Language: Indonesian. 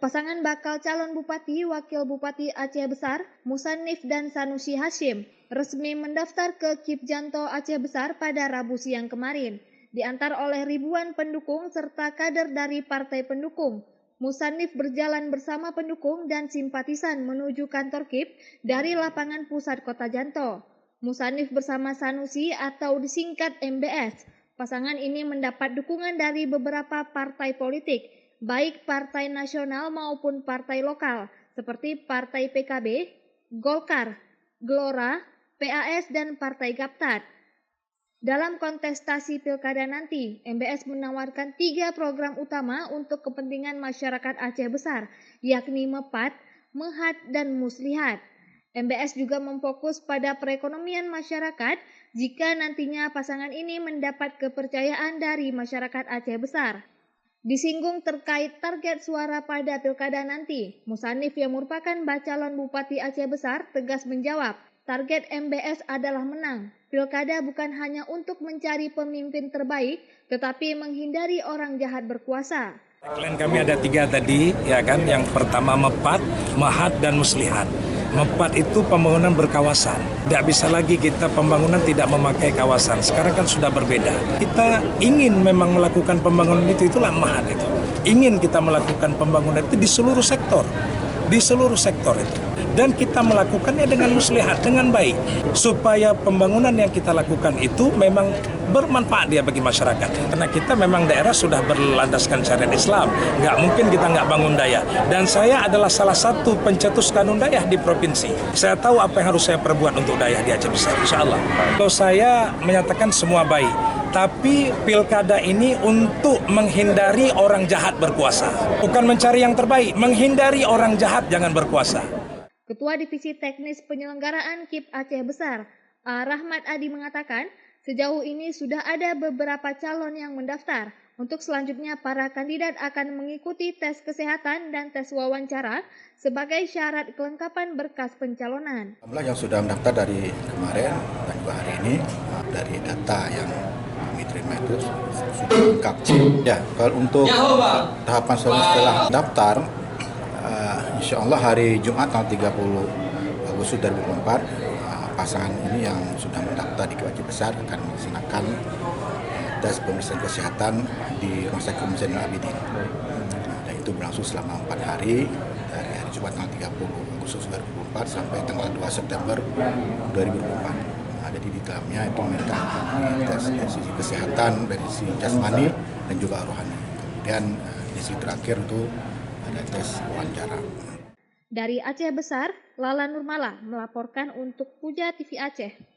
Pasangan bakal calon Bupati Wakil Bupati Aceh Besar, Musannif dan Sanusi Hashim, resmi mendaftar ke Kipjanto Aceh Besar pada Rabu siang kemarin. Diantar oleh ribuan pendukung serta kader dari partai pendukung, Musannif berjalan bersama pendukung dan simpatisan menuju kantor KIP dari lapangan pusat Kota Janto. Musannif bersama Sanusi atau disingkat MBS. Pasangan ini mendapat dukungan dari beberapa partai politik, baik partai nasional maupun partai lokal, seperti Partai PKB, Golkar, Gelora, PAS, dan Partai Gaptat. Dalam kontestasi pilkada nanti, MBS menawarkan 3 program utama untuk kepentingan masyarakat Aceh Besar, yakni MEPAT, MEHAT, dan Muslihat. MBS juga memfokus pada perekonomian masyarakat jika nantinya pasangan ini mendapat kepercayaan dari masyarakat Aceh Besar. Disinggung terkait target suara pada pilkada nanti, Musannif yang merupakan bacalon Bupati Aceh Besar tegas menjawab, target MBS adalah menang. Pilkada bukan hanya untuk mencari pemimpin terbaik, tetapi menghindari orang jahat berkuasa. Klien kami ada 3 tadi, ya kan. Yang pertama MEPAT, MEHAT, dan Muslihat. MEPAT itu pembangunan berkawasan. Tidak bisa lagi kita pembangunan tidak memakai kawasan. Sekarang kan sudah berbeda. Kita ingin memang melakukan pembangunan itulah MEHAT itu. Ingin kita melakukan pembangunan itu di seluruh sektor. Di seluruh sektor itu. Dan kita melakukannya dengan muslihat, dengan baik. Supaya pembangunan yang kita lakukan itu memang bermanfaat dia bagi masyarakat. Karena kita memang daerah sudah berlandaskan syariat Islam. Nggak mungkin kita nggak bangun daya. Dan saya adalah salah satu pencetus kanun daya di provinsi. Saya tahu apa yang harus saya perbuat untuk daya di Aceh Besar, insya Allah. Kalau saya menyatakan semua baik. Tapi pilkada ini untuk menghindari orang jahat berkuasa. Bukan mencari yang terbaik, menghindari orang jahat jangan berkuasa. Ketua Divisi Teknis Penyelenggaraan KIP Aceh Besar, A. Rahmat Adi mengatakan, sejauh ini sudah ada beberapa calon yang mendaftar. Untuk selanjutnya para kandidat akan mengikuti tes kesehatan dan tes wawancara sebagai syarat kelengkapan berkas pencalonan. Jumlah yang sudah mendaftar dari kemarin dan juga hari ini, dari data yang kami terima itu sudah lengkap. Ya, kalau untuk tahapan setelah daftar, insya Allah hari Jumat tanggal 30 Agustus 2024, pasangan ini yang sudah mendaftar di KIP Aceh Besar akan melaksanakan tes pemeriksaan kesehatan di Rumah Sakit Umum Zainal Abidin. Dan itu berlangsung selama 4 hari, dari hari Jumat tanggal 30 Agustus 2024 sampai tanggal 2 September 2024. Jadi di dalamnya itu mereka tes dari sisi kesehatan, dari sisi jasmani dan juga rohani. Kemudian di sisi terakhir itu ada tes wawancara. Dari Aceh Besar, Lala Nurmala melaporkan untuk Puja TV Aceh.